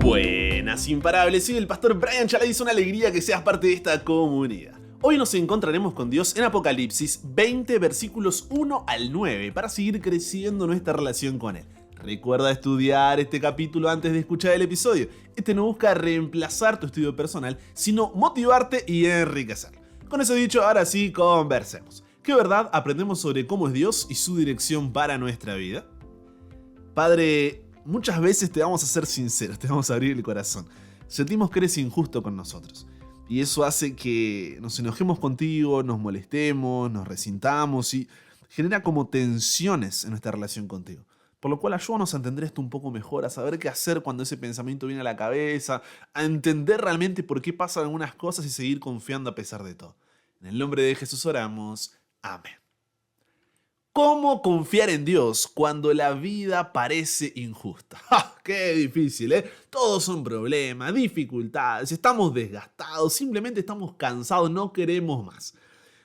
Buenas imparables, soy el pastor Brian Chalai y es una alegría que seas parte de esta comunidad. Hoy nos encontraremos con Dios en Apocalipsis 20 versículos 1 al 9 para seguir creciendo nuestra relación con Él. Recuerda estudiar este capítulo antes de escuchar el episodio. Este no busca reemplazar tu estudio personal, sino motivarte y enriquecerlo. Con eso dicho, ahora sí, conversemos. ¿Qué verdad aprendemos sobre cómo es Dios y su dirección para nuestra vida? Padre, muchas veces te vamos a ser sinceros, te vamos a abrir el corazón. Sentimos que eres injusto con nosotros. Y eso hace que nos enojemos contigo, nos molestemos, nos resintamos y genera como tensiones en nuestra relación contigo. Por lo cual ayúdanos a entender esto un poco mejor, a saber qué hacer cuando ese pensamiento viene a la cabeza, a entender realmente por qué pasan algunas cosas y seguir confiando a pesar de todo. En el nombre de Jesús oramos. Amén. ¿Cómo confiar en Dios cuando la vida parece injusta? ¡Ja! ¡Qué difícil, eh! Todos son problemas, dificultades, estamos desgastados, simplemente estamos cansados, no queremos más.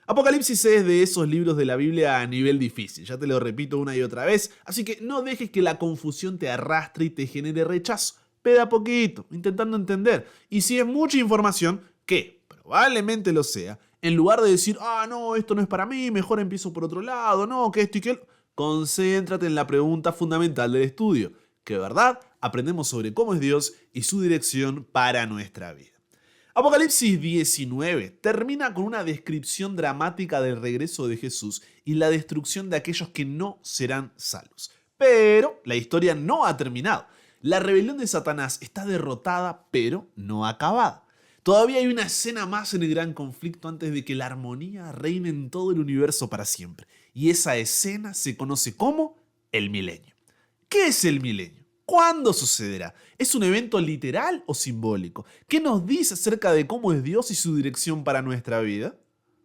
Apocalipsis es de esos libros de la Biblia a nivel difícil, ya te lo repito una y otra vez, así que no dejes que la confusión te arrastre y te genere rechazo. Ve de a poquito, intentando entender. Y si es mucha información, que probablemente lo sea, en lugar de decir, no, esto no es para mí, mejor empiezo por otro lado, no, que esto y que... Concéntrate en la pregunta fundamental del estudio. ¿Qué verdad aprendemos sobre cómo es Dios y su dirección para nuestra vida? Apocalipsis 19 termina con una descripción dramática del regreso de Jesús y la destrucción de aquellos que no serán salvos. Pero la historia no ha terminado. La rebelión de Satanás está derrotada, pero no acabada. Todavía hay una escena más en el gran conflicto antes de que la armonía reine en todo el universo para siempre. Y esa escena se conoce como el milenio. ¿Qué es el milenio? ¿Cuándo sucederá? ¿Es un evento literal o simbólico? ¿Qué nos dice acerca de cómo es Dios y su dirección para nuestra vida?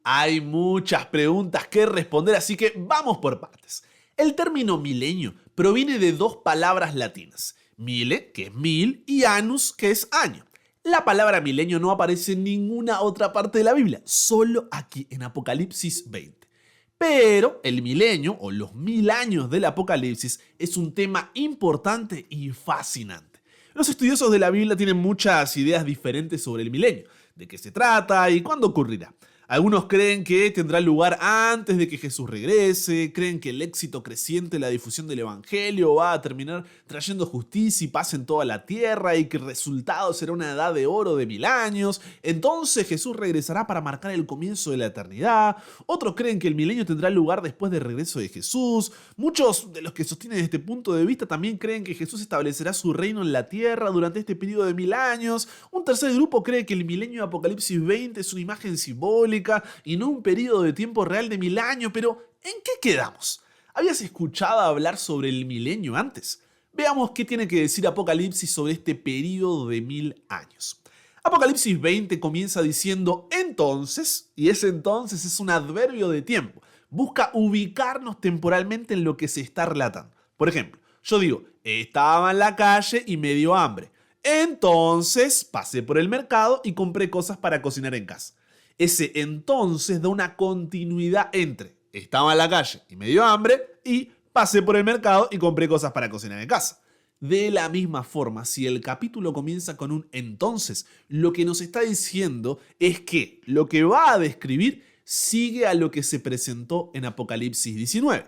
Hay muchas preguntas que responder, así que vamos por partes. El término milenio proviene de dos palabras latinas. Mille, que es mil, y annus, que es año. La palabra milenio no aparece en ninguna otra parte de la Biblia, solo aquí en Apocalipsis 20. Pero el milenio, o los 1000 años del Apocalipsis, es un tema importante y fascinante. Los estudiosos de la Biblia tienen muchas ideas diferentes sobre el milenio, de qué se trata y cuándo ocurrirá. Algunos creen que tendrá lugar antes de que Jesús regrese, creen que el éxito creciente en la difusión del evangelio va a terminar trayendo justicia y paz en toda la tierra y que el resultado será una edad de oro de 1000 años, entonces Jesús regresará para marcar el comienzo de la eternidad. Otros creen que el milenio tendrá lugar después del regreso de Jesús. Muchos de los que sostienen este punto de vista también creen que Jesús establecerá su reino en la tierra durante este periodo de 1000 años. Un tercer grupo cree que el milenio de Apocalipsis 20 es una imagen simbólica y no un periodo de tiempo real de 1000 años, pero ¿en qué quedamos? ¿Habías escuchado hablar sobre el milenio antes? Veamos qué tiene que decir Apocalipsis sobre este periodo de 1000 años. Apocalipsis 20 comienza diciendo entonces, y ese entonces es un adverbio de tiempo. Busca ubicarnos temporalmente en lo que se está relatando. Por ejemplo, yo digo, estaba en la calle y me dio hambre. Entonces pasé por el mercado y compré cosas para cocinar en casa. Ese entonces da una continuidad entre estaba en la calle y me dio hambre y pasé por el mercado y compré cosas para cocinar en casa. De la misma forma, si el capítulo comienza con un entonces, lo que nos está diciendo es que lo que va a describir sigue a lo que se presentó en Apocalipsis 19.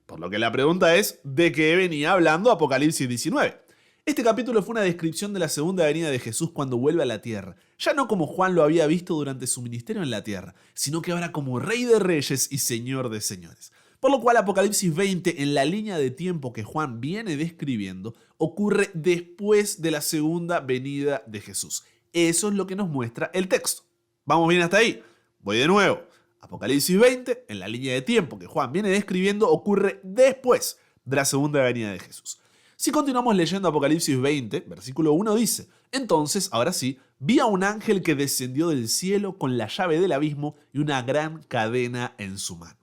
Por lo que la pregunta es, ¿de qué venía hablando Apocalipsis 19? Este capítulo fue una descripción de la segunda venida de Jesús cuando vuelve a la tierra, ya no como Juan lo había visto durante su ministerio en la tierra, sino que ahora como Rey de Reyes y Señor de Señores. Por lo cual Apocalipsis 20, en la línea de tiempo que Juan viene describiendo, ocurre después de la segunda venida de Jesús. Eso es lo que nos muestra el texto. ¿Vamos bien hasta ahí? Voy de nuevo. Apocalipsis 20, en la línea de tiempo que Juan viene describiendo, ocurre después de la segunda venida de Jesús. Si continuamos leyendo Apocalipsis 20, versículo 1 dice, entonces, ahora sí, vi a un ángel que descendió del cielo con la llave del abismo y una gran cadena en su mano.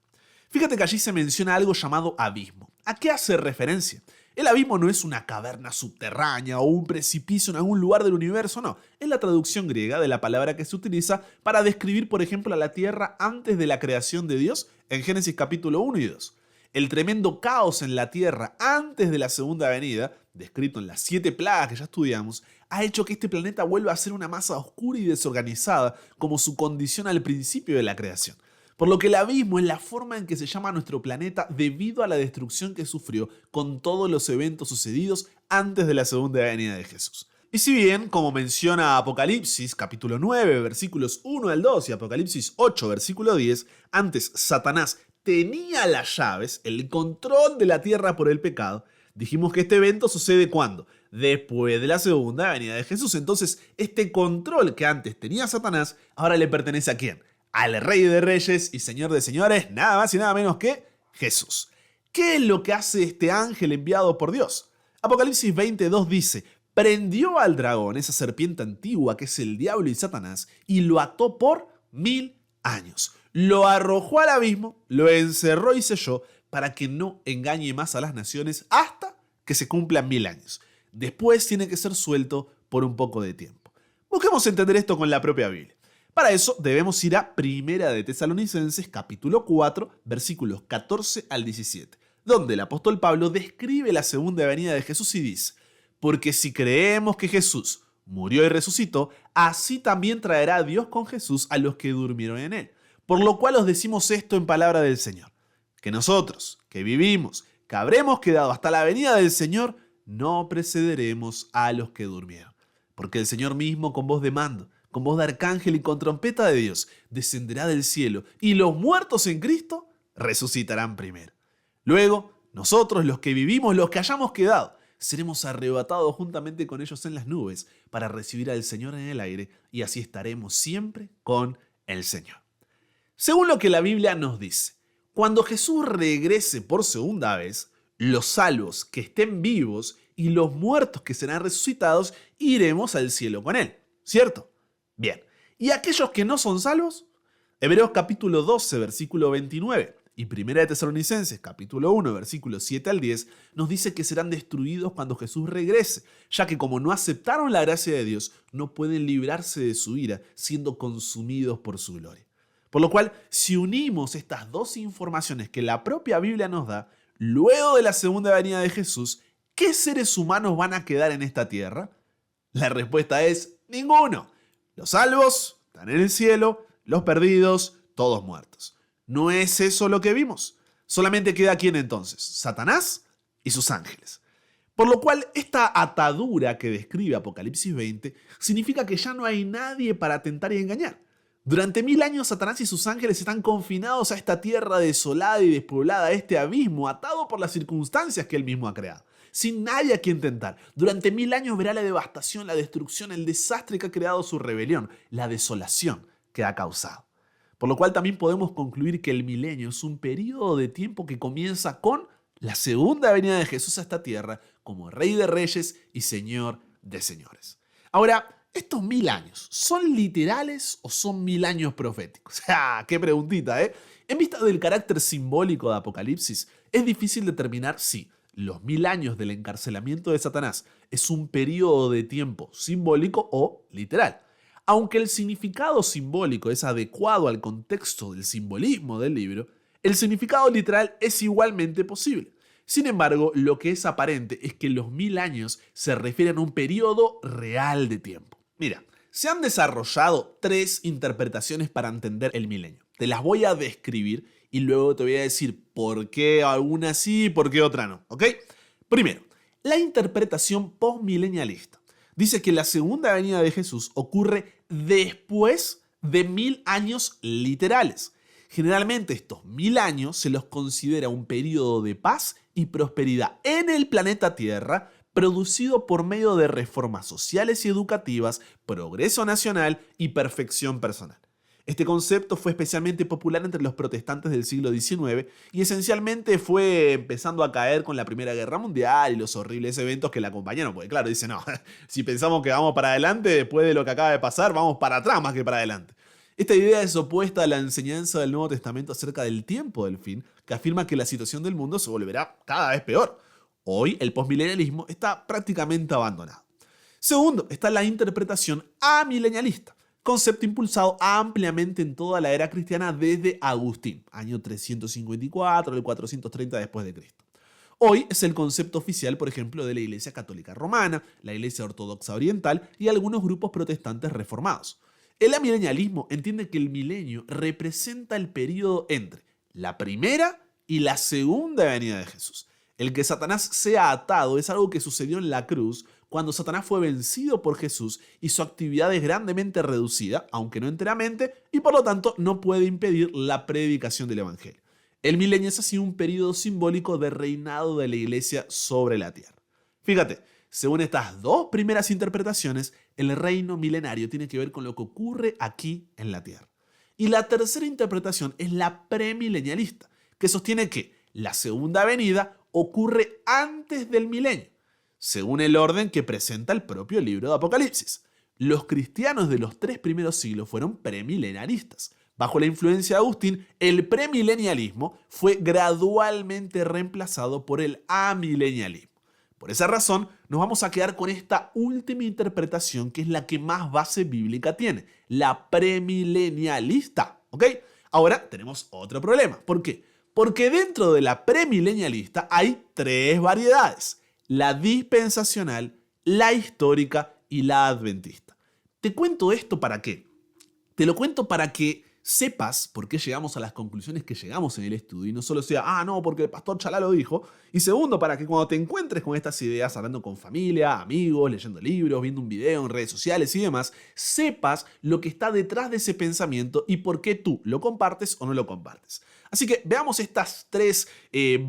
Fíjate que allí se menciona algo llamado abismo. ¿A qué hace referencia? El abismo no es una caverna subterránea o un precipicio en algún lugar del universo, no. Es la traducción griega de la palabra que se utiliza para describir, por ejemplo, a la tierra antes de la creación de Dios en Génesis capítulo 1 y 2. El tremendo caos en la tierra antes de la segunda venida descrito en las 7 plagas que ya estudiamos, ha hecho que este planeta vuelva a ser una masa oscura y desorganizada como su condición al principio de la creación. Por lo que el abismo es la forma en que se llama nuestro planeta debido a la destrucción que sufrió con todos los eventos sucedidos antes de la segunda venida de Jesús. Y si bien, como menciona Apocalipsis capítulo 9, versículos 1 al 2 y Apocalipsis 8, versículo 10, antes Satanás tenía las llaves, el control de la tierra por el pecado, dijimos que este evento sucede ¿cuándo? Después de la segunda venida de Jesús. Entonces, este control que antes tenía Satanás, ahora le pertenece ¿a quién? Al Rey de Reyes y Señor de Señores, nada más y nada menos que Jesús. ¿Qué es lo que hace este ángel enviado por Dios? Apocalipsis 22 dice: prendió al dragón, esa serpiente antigua que es el diablo y Satanás, y lo ató por 1000 años. Lo arrojó al abismo, lo encerró y selló para que no engañe más a las naciones hasta que se cumplan 1000 años. Después tiene que ser suelto por un poco de tiempo. Busquemos entender esto con la propia Biblia. Para eso debemos ir a Primera de Tesalonicenses capítulo 4, versículos 14 al 17, donde el apóstol Pablo describe la segunda venida de Jesús y dice: porque si creemos que Jesús murió y resucitó, así también traerá Dios con Jesús a los que durmieron en él. Por lo cual os decimos esto en palabra del Señor, que nosotros, que vivimos, que habremos quedado hasta la venida del Señor, no precederemos a los que durmieron. Porque el Señor mismo, con voz de mando, con voz de arcángel y con trompeta de Dios, descenderá del cielo, y los muertos en Cristo resucitarán primero. Luego, nosotros, los que vivimos, los que hayamos quedado, seremos arrebatados juntamente con ellos en las nubes para recibir al Señor en el aire, y así estaremos siempre con el Señor. Según lo que la Biblia nos dice, cuando Jesús regrese por segunda vez, los salvos que estén vivos y los muertos que serán resucitados iremos al cielo con él, ¿cierto? Bien, ¿y aquellos que no son salvos? Hebreos capítulo 12, versículo 29 y Primera de Tesalonicenses capítulo 1, versículos 7 al 10 nos dice que serán destruidos cuando Jesús regrese, ya que como no aceptaron la gracia de Dios, no pueden librarse de su ira, siendo consumidos por su gloria. Por lo cual, si unimos estas dos informaciones que la propia Biblia nos da, luego de la segunda venida de Jesús, ¿qué seres humanos van a quedar en esta tierra? La respuesta es ninguno. Los salvos están en el cielo, los perdidos, todos muertos. ¿No es eso lo que vimos? Solamente queda ¿quién entonces? Satanás y sus ángeles. Por lo cual, esta atadura que describe Apocalipsis 20 significa que ya no hay nadie para tentar y engañar. Durante 1000 años Satanás y sus ángeles están confinados a esta tierra desolada y despoblada, a este abismo, atado por las circunstancias que él mismo ha creado, sin nadie a quien tentar. Durante 1000 años verá la devastación, la destrucción, el desastre que ha creado su rebelión, la desolación que ha causado. Por lo cual también podemos concluir que el milenio es un periodo de tiempo que comienza con la segunda venida de Jesús a esta tierra como Rey de Reyes y Señor de Señores. Ahora, ¿estos 1000 años son literales o son 1000 años proféticos? ¡Qué preguntita, eh! En vista del carácter simbólico de Apocalipsis, es difícil determinar si los 1000 años del encarcelamiento de Satanás es un periodo de tiempo simbólico o literal. Aunque el significado simbólico es adecuado al contexto del simbolismo del libro, el significado literal es igualmente posible. Sin embargo, lo que es aparente es que los 1000 años se refieren a un periodo real de tiempo. Mira, se han desarrollado 3 interpretaciones para entender el milenio. Te las voy a describir y luego te voy a decir por qué alguna sí y por qué otra no, ¿ok? Primero, la interpretación postmilenialista dice que la segunda venida de Jesús ocurre después de 1000 años literales. Generalmente estos 1000 años se los considera un periodo de paz y prosperidad en el planeta Tierra, producido por medio de reformas sociales y educativas, progreso nacional y perfección personal. Este concepto fue especialmente popular entre los protestantes del siglo XIX y esencialmente fue empezando a caer con la Primera Guerra Mundial y los horribles eventos que la acompañaron. Porque claro, dice, no, si pensamos que vamos para adelante, después de lo que acaba de pasar, vamos para atrás más que para adelante. Esta idea es opuesta a la enseñanza del Nuevo Testamento acerca del tiempo del fin, que afirma que la situación del mundo se volverá cada vez peor. Hoy el postmilenialismo está prácticamente abandonado. Segundo, está la interpretación amilenialista, concepto impulsado ampliamente en toda la era cristiana desde Agustín, año 354 al 430 después de Cristo. Hoy es el concepto oficial, por ejemplo, de la Iglesia Católica Romana, la Iglesia Ortodoxa Oriental y algunos grupos protestantes reformados. El amilenialismo entiende que el milenio representa el periodo entre la primera y la segunda venida de Jesús. El que Satanás sea atado es algo que sucedió en la cruz cuando Satanás fue vencido por Jesús y su actividad es grandemente reducida, aunque no enteramente, y por lo tanto no puede impedir la predicación del Evangelio. El milenio es así un periodo simbólico de reinado de la iglesia sobre la tierra. Fíjate, según estas dos primeras interpretaciones, el reino milenario tiene que ver con lo que ocurre aquí en la tierra. Y la tercera interpretación es la premilenialista, que sostiene que la segunda venida ocurre antes del milenio, según el orden que presenta el propio libro de Apocalipsis. Los cristianos de los 3 primeros siglos fueron premilenaristas. Bajo la influencia de Agustín, el premilenialismo fue gradualmente reemplazado por el amilenialismo. Por esa razón, nos vamos a quedar con esta última interpretación, que es la que más base bíblica tiene, la premilenialista. ¿Ok? Ahora tenemos otro problema. ¿Por qué? Porque dentro de la premilenialista hay 3 variedades: la dispensacional, la histórica y la adventista. ¿Te cuento esto para qué? Te lo cuento para que sepas por qué llegamos a las conclusiones que llegamos en el estudio y no solo sea, no, porque el pastor Chalá lo dijo. Y segundo, para que cuando te encuentres con estas ideas hablando con familia, amigos, leyendo libros, viendo un video en redes sociales y demás, sepas lo que está detrás de ese pensamiento y por qué tú lo compartes o no lo compartes. Así que veamos estas 3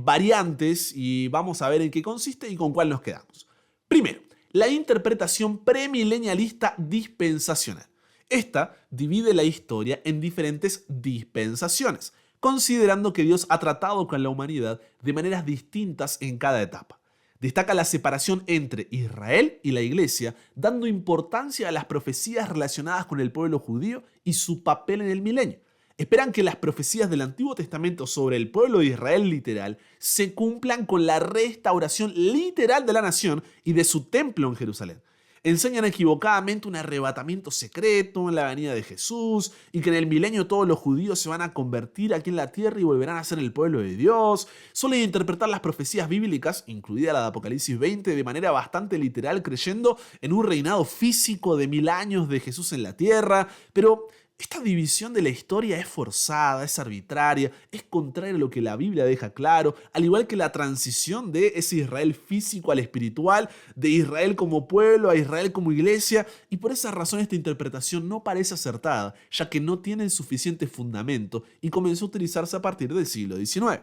variantes y vamos a ver en qué consiste y con cuál nos quedamos. Primero, la interpretación premilenialista dispensacional. Esta divide la historia en diferentes dispensaciones, considerando que Dios ha tratado con la humanidad de maneras distintas en cada etapa. Destaca la separación entre Israel y la Iglesia, dando importancia a las profecías relacionadas con el pueblo judío y su papel en el milenio. Esperan que las profecías del Antiguo Testamento sobre el pueblo de Israel literal se cumplan con la restauración literal de la nación y de su templo en Jerusalén. Enseñan equivocadamente un arrebatamiento secreto en la venida de Jesús y que en el milenio todos los judíos se van a convertir aquí en la tierra y volverán a ser el pueblo de Dios. Suelen interpretar las profecías bíblicas, incluida la de Apocalipsis 20, de manera bastante literal, creyendo en un reinado físico de 1000 años de Jesús en la tierra, pero esta división de la historia es forzada, es arbitraria, es contraria a lo que la Biblia deja claro, al igual que la transición de ese Israel físico al espiritual, de Israel como pueblo a Israel como iglesia, y por esa razón esta interpretación no parece acertada, ya que no tiene el suficiente fundamento y comenzó a utilizarse a partir del siglo XIX.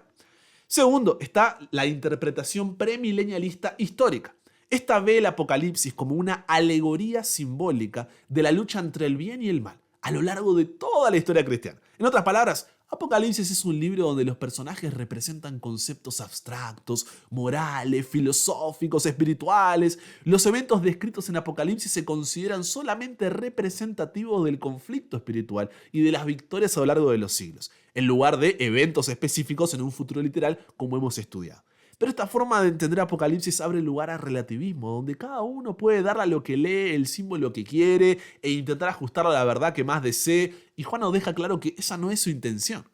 Segundo, está la interpretación premilenialista histórica. Esta ve el Apocalipsis como una alegoría simbólica de la lucha entre el bien y el mal a lo largo de toda la historia cristiana. En otras palabras, Apocalipsis es un libro donde los personajes representan conceptos abstractos, morales, filosóficos, espirituales. Los eventos descritos en Apocalipsis se consideran solamente representativos del conflicto espiritual y de las victorias a lo largo de los siglos, en lugar de eventos específicos en un futuro literal como hemos estudiado. Pero esta forma de entender Apocalipsis abre lugar al relativismo, donde cada uno puede darle a lo que lee el símbolo que quiere e intentar ajustarlo a la verdad que más desee, y Juan nos deja claro que esa no es su intención.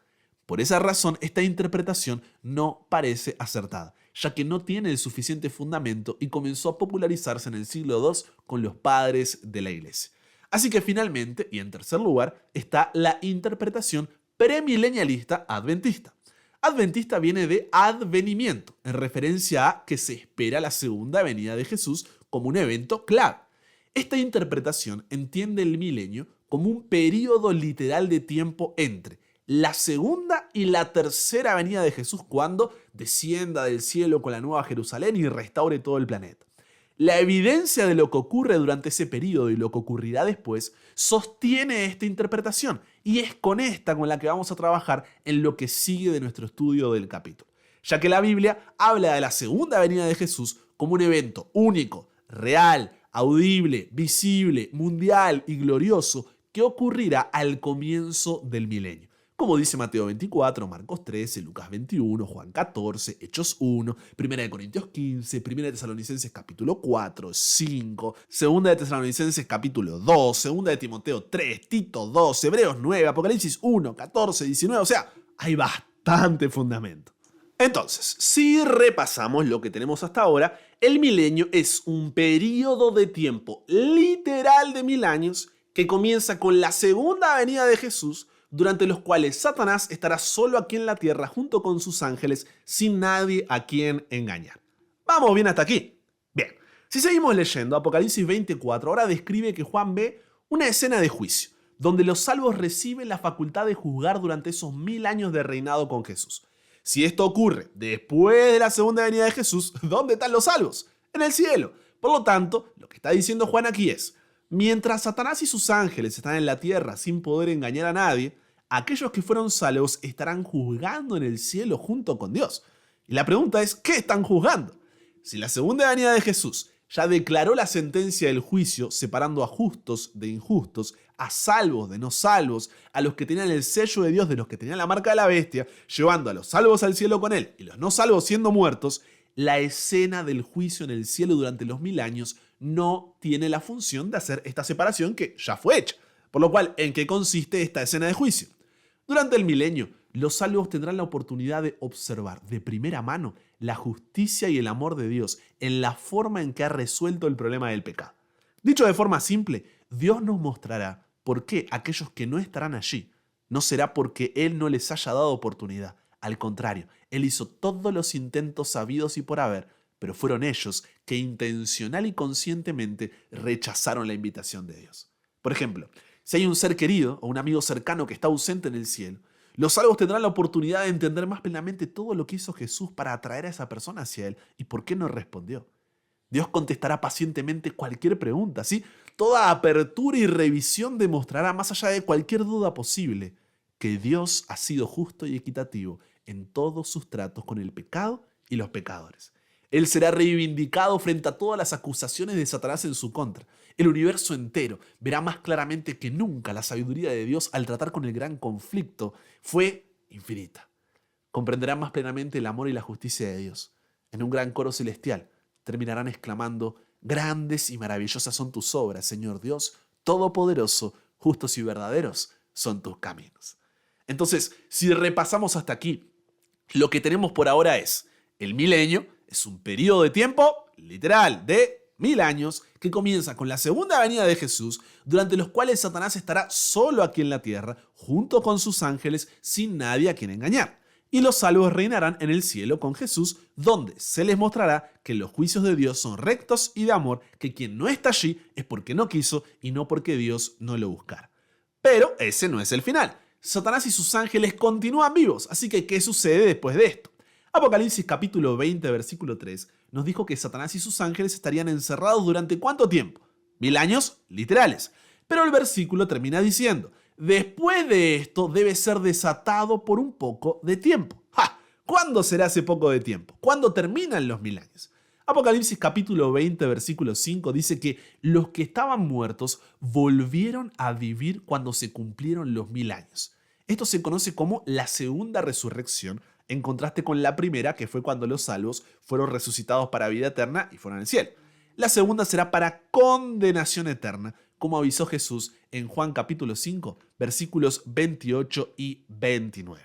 Por esa razón, esta interpretación no parece acertada, ya que no tiene el suficiente fundamento y comenzó a popularizarse en el siglo II con los padres de la iglesia. Así que finalmente, y en tercer lugar, está la interpretación premilenialista adventista. Adventista viene de advenimiento, en referencia a que se espera la segunda venida de Jesús como un evento clave. Esta interpretación entiende el milenio como un periodo literal de tiempo entre la segunda y la tercera venida de Jesús, cuando descienda del cielo con la nueva Jerusalén y restaure todo el planeta. La evidencia de lo que ocurre durante ese periodo y lo que ocurrirá después sostiene esta interpretación, y es con esta con la que vamos a trabajar en lo que sigue de nuestro estudio del capítulo, ya que la Biblia habla de la segunda venida de Jesús como un evento único, real, audible, visible, mundial y glorioso que ocurrirá al comienzo del milenio. Como dice Mateo 24, Marcos 13, Lucas 21, Juan 14, Hechos 1, 1 Corintios 15, 1 Tesalonicenses capítulo 4, 5, 2 Tesalonicenses capítulo 2, 2 Timoteo 3, Tito 2, Hebreos 9, Apocalipsis 1, 14, 19, o sea, hay bastante fundamento. Entonces, si repasamos lo que tenemos hasta ahora, el milenio es un periodo de tiempo literal de 1000 años que comienza con la segunda venida de Jesús, durante los cuales Satanás estará solo aquí en la tierra junto con sus ángeles, sin nadie a quien engañar. ¿Vamos bien hasta aquí? Bien, si seguimos leyendo, Apocalipsis 24 ahora describe que Juan ve una escena de juicio, donde los salvos reciben la facultad de juzgar durante esos 1000 años de reinado con Jesús. Si esto ocurre después de la segunda venida de Jesús, ¿dónde están los salvos? En el cielo. Por lo tanto, lo que está diciendo Juan aquí es, mientras Satanás y sus ángeles están en la tierra sin poder engañar a nadie, aquellos que fueron salvos estarán juzgando en el cielo junto con Dios. Y la pregunta es, ¿qué están juzgando? Si la segunda venida de Jesús ya declaró la sentencia del juicio, separando a justos de injustos, a salvos de no salvos, a los que tenían el sello de Dios de los que tenían la marca de la bestia, llevando a los salvos al cielo con él y los no salvos siendo muertos, la escena del juicio en el cielo durante los 1000 años no tiene la función de hacer esta separación que ya fue hecha. Por lo cual, ¿en qué consiste esta escena de juicio? Durante el milenio, los salvos tendrán la oportunidad de observar de primera mano la justicia y el amor de Dios en la forma en que ha resuelto el problema del pecado. Dicho de forma simple, Dios nos mostrará por qué aquellos que no estarán allí no será porque Él no les haya dado oportunidad. Al contrario, Él hizo todos los intentos sabidos y por haber, pero fueron ellos que intencional y conscientemente rechazaron la invitación de Dios. Por ejemplo, si hay un ser querido o un amigo cercano que está ausente en el cielo, los salvos tendrán la oportunidad de entender más plenamente todo lo que hizo Jesús para atraer a esa persona hacia Él y por qué no respondió. Dios contestará pacientemente cualquier pregunta, ¿sí? Toda apertura y revisión demostrará, más allá de cualquier duda posible, que Dios ha sido justo y equitativo en todos sus tratos con el pecado y los pecadores. Él será reivindicado frente a todas las acusaciones de Satanás en su contra. El universo entero verá más claramente que nunca la sabiduría de Dios al tratar con el gran conflicto fue infinita. Comprenderán más plenamente el amor y la justicia de Dios. En un gran coro celestial terminarán exclamando: grandes y maravillosas son tus obras, Señor Dios, todopoderoso, justos y verdaderos son tus caminos. Entonces, si repasamos hasta aquí, lo que tenemos por ahora es el milenio, es un periodo de tiempo literal de 1000 años que comienza con la segunda venida de Jesús, durante los cuales Satanás estará solo aquí en la tierra, junto con sus ángeles, sin nadie a quien engañar. Y los salvos reinarán en el cielo con Jesús, donde se les mostrará que los juicios de Dios son rectos y de amor, que quien no está allí es porque no quiso y no porque Dios no lo buscara. Pero ese no es el final. Satanás y sus ángeles continúan vivos, así que ¿qué sucede después de esto? Apocalipsis capítulo 20, versículo 3, nos dijo que Satanás y sus ángeles estarían encerrados durante ¿cuánto tiempo? 1000 años literales. Pero el versículo termina diciendo: después de esto debe ser desatado por un poco de tiempo. ¡Ja! ¿Cuándo será ese poco de tiempo? ¿Cuándo terminan los 1000 años? Apocalipsis capítulo 20, versículo 5 dice que los que estaban muertos volvieron a vivir cuando se cumplieron los 1000 años. Esto se conoce como la segunda resurrección, en contraste con la primera, que fue cuando los salvos fueron resucitados para vida eterna y fueron al cielo. La segunda será para condenación eterna, como avisó Jesús en Juan capítulo 5, versículos 28 y 29.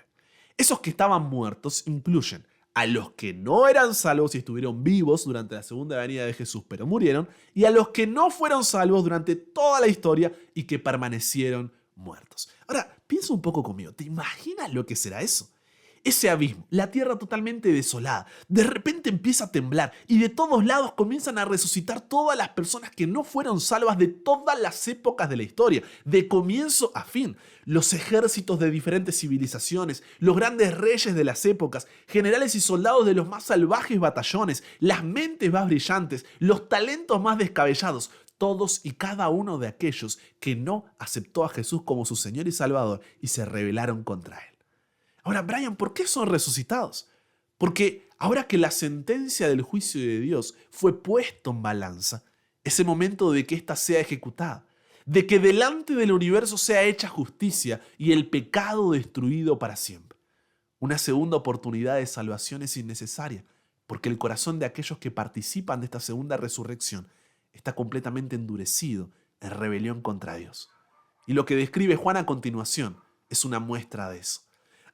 Esos que estaban muertos incluyen a los que no eran salvos y estuvieron vivos durante la segunda venida de Jesús, pero murieron, y a los que no fueron salvos durante toda la historia y que permanecieron muertos. Ahora, piensa un poco conmigo, ¿te imaginas lo que será eso? Ese abismo, la tierra totalmente desolada, de repente empieza a temblar y de todos lados comienzan a resucitar todas las personas que no fueron salvas de todas las épocas de la historia, de comienzo a fin. Los ejércitos de diferentes civilizaciones, los grandes reyes de las épocas, generales y soldados de los más salvajes batallones, las mentes más brillantes, los talentos más descabellados, todos y cada uno de aquellos que no aceptó a Jesús como su Señor y Salvador y se rebelaron contra Él. Ahora, Brian, ¿por qué son resucitados? Porque ahora que la sentencia del juicio de Dios fue puesto en balanza, es el momento de que ésta sea ejecutada, de que delante del universo sea hecha justicia y el pecado destruido para siempre. Una segunda oportunidad de salvación es innecesaria, porque el corazón de aquellos que participan de esta segunda resurrección está completamente endurecido en rebelión contra Dios. Y lo que describe Juan a continuación es una muestra de eso.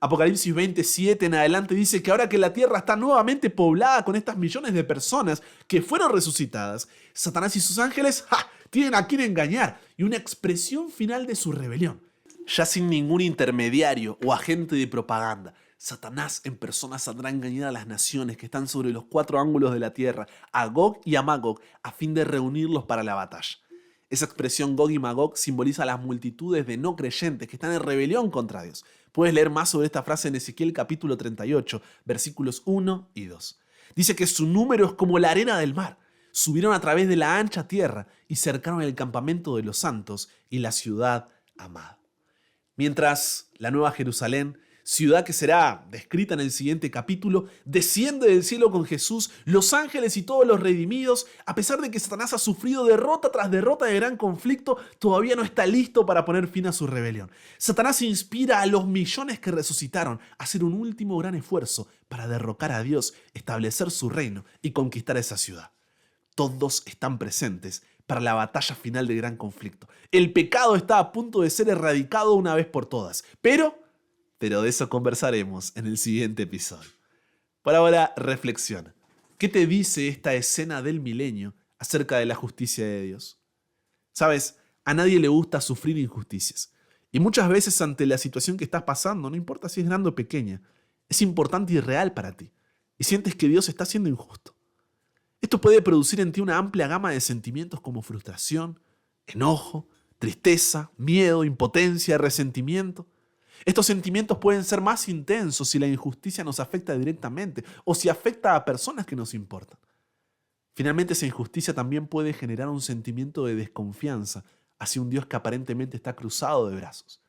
Apocalipsis 27 en adelante dice que ahora que la tierra está nuevamente poblada con estas millones de personas que fueron resucitadas, Satanás y sus ángeles tienen a quien engañar y una expresión final de su rebelión. Ya sin ningún intermediario o agente de propaganda, Satanás en persona saldrá a engañar a las naciones que están sobre los 4 ángulos de la tierra, a Gog y a Magog, a fin de reunirlos para la batalla. Esa expresión Gog y Magog simboliza a las multitudes de no creyentes que están en rebelión contra Dios. Puedes leer más sobre esta frase en Ezequiel capítulo 38, versículos 1 y 2. Dice que su número es como la arena del mar. Subieron a través de la ancha tierra y cercaron el campamento de los santos y la ciudad amada. Mientras la Nueva Jerusalén, ciudad que será descrita en el siguiente capítulo, desciende del cielo con Jesús, los ángeles y todos los redimidos, a pesar de que Satanás ha sufrido derrota tras derrota de gran conflicto, todavía no está listo para poner fin a su rebelión. Satanás inspira a los millones que resucitaron a hacer un último gran esfuerzo para derrocar a Dios, establecer su reino y conquistar esa ciudad. Todos están presentes para la batalla final del gran conflicto. El pecado está a punto de ser erradicado una vez por todas, pero de eso conversaremos en el siguiente episodio. Por ahora, reflexiona. ¿Qué te dice esta escena del milenio acerca de la justicia de Dios? Sabes, a nadie le gusta sufrir injusticias. Y muchas veces ante la situación que estás pasando, no importa si es grande o pequeña, es importante y real para ti. Y sientes que Dios está siendo injusto. Esto puede producir en ti una amplia gama de sentimientos como frustración, enojo, tristeza, miedo, impotencia, resentimiento. Estos sentimientos pueden ser más intensos si la injusticia nos afecta directamente o si afecta a personas que nos importan. Finalmente, esa injusticia también puede generar un sentimiento de desconfianza hacia un Dios que aparentemente está cruzado de brazos.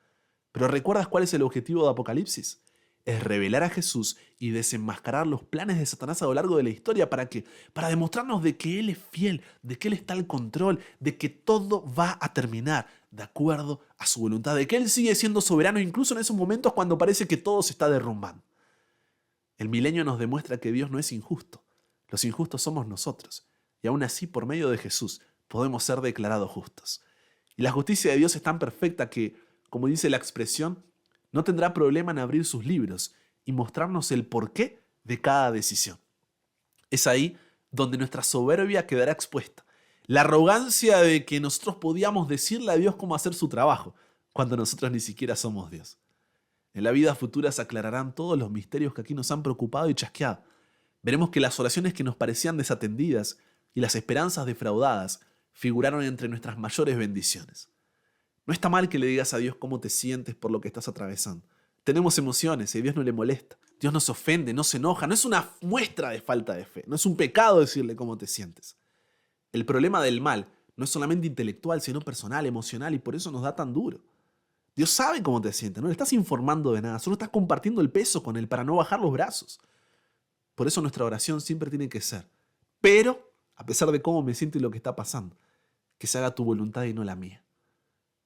Pero ¿recuerdas cuál es el objetivo de Apocalipsis? Es revelar a Jesús y desenmascarar los planes de Satanás a lo largo de la historia. ¿Para qué? Para demostrarnos de que Él es fiel, de que Él está al control, de que todo va a terminar de acuerdo a su voluntad, de que Él sigue siendo soberano incluso en esos momentos cuando parece que todo se está derrumbando. El milenio nos demuestra que Dios no es injusto. Los injustos somos nosotros. Y aún así, por medio de Jesús, podemos ser declarados justos. Y la justicia de Dios es tan perfecta que, como dice la expresión, no tendrá problema en abrir sus libros y mostrarnos el porqué de cada decisión. Es ahí donde nuestra soberbia quedará expuesta. La arrogancia de que nosotros podíamos decirle a Dios cómo hacer su trabajo, cuando nosotros ni siquiera somos Dios. En la vida futura se aclararán todos los misterios que aquí nos han preocupado y chasqueado. Veremos que las oraciones que nos parecían desatendidas y las esperanzas defraudadas figuraron entre nuestras mayores bendiciones. No está mal que le digas a Dios cómo te sientes por lo que estás atravesando. Tenemos emociones y a Dios no le molesta. Dios no se ofende, no se enoja. No es una muestra de falta de fe. No es un pecado decirle cómo te sientes. El problema del mal no es solamente intelectual, sino personal, emocional, y por eso nos da tan duro. Dios sabe cómo te sientes, no le estás informando de nada, solo estás compartiendo el peso con Él para no bajar los brazos. Por eso nuestra oración siempre tiene que ser, pero, a pesar de cómo me siento y lo que está pasando, que se haga tu voluntad y no la mía.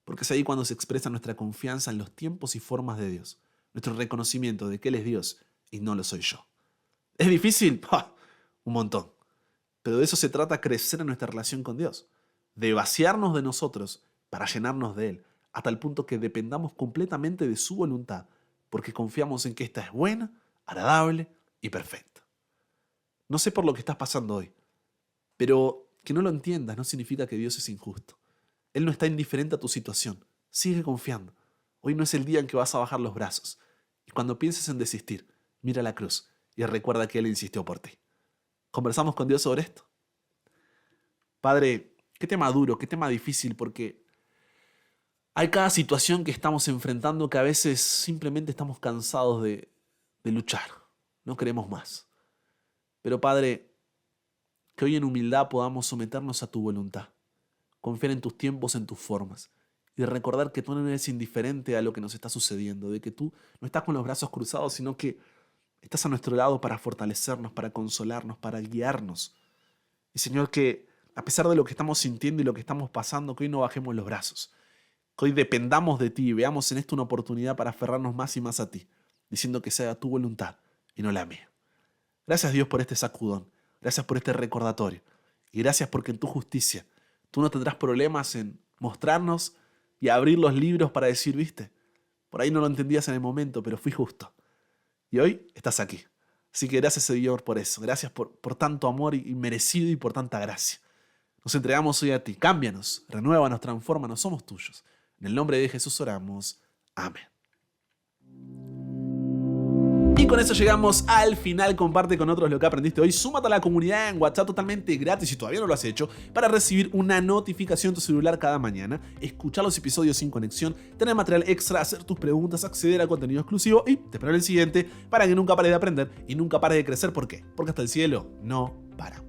Porque es ahí cuando se expresa nuestra confianza en los tiempos y formas de Dios, nuestro reconocimiento de que Él es Dios y no lo soy yo. ¿Es difícil? ¡Pah! Un montón. Pero de eso se trata crecer en nuestra relación con Dios, de vaciarnos de nosotros para llenarnos de Él, hasta el punto que dependamos completamente de su voluntad, porque confiamos en que esta es buena, agradable y perfecta. No sé por lo que estás pasando hoy, pero que no lo entiendas no significa que Dios es injusto. Él no está indiferente a tu situación. Sigue confiando. Hoy no es el día en que vas a bajar los brazos. Y cuando pienses en desistir, mira la cruz y recuerda que Él insistió por ti. ¿Conversamos con Dios sobre esto? Padre, qué tema duro, qué tema difícil, porque hay cada situación que estamos enfrentando que a veces simplemente estamos cansados de luchar. No queremos más. Pero Padre, que hoy en humildad podamos someternos a tu voluntad. Confiar en tus tiempos, en tus formas. Y de recordar que tú no eres indiferente a lo que nos está sucediendo. De que tú no estás con los brazos cruzados, sino que estás a nuestro lado para fortalecernos, para consolarnos, para guiarnos. Y Señor, que a pesar de lo que estamos sintiendo y lo que estamos pasando, que hoy no bajemos los brazos. Que hoy dependamos de ti y veamos en esto una oportunidad para aferrarnos más y más a ti, diciendo que sea tu voluntad y no la mía. Gracias Dios por este sacudón. Gracias por este recordatorio. Y gracias porque en tu justicia tú no tendrás problemas en mostrarnos y abrir los libros para decir, viste, por ahí no lo entendías en el momento, pero fui justo. Y hoy estás aquí. Así que gracias, Señor, por eso. Gracias por tanto amor inmerecido y por tanta gracia. Nos entregamos hoy a ti. Cámbianos, renuévanos, transfórmanos, somos tuyos. En el nombre de Jesús oramos. Amén. Y con eso llegamos al final. Comparte con otros lo que aprendiste hoy. Súmate a la comunidad en WhatsApp totalmente gratis si todavía no lo has hecho, para recibir una notificación en tu celular cada mañana, escuchar los episodios sin conexión, tener material extra, hacer tus preguntas, acceder a contenido exclusivo y te espero en el siguiente para que nunca pares de aprender y nunca pares de crecer. ¿Por qué? Porque hasta el cielo no para.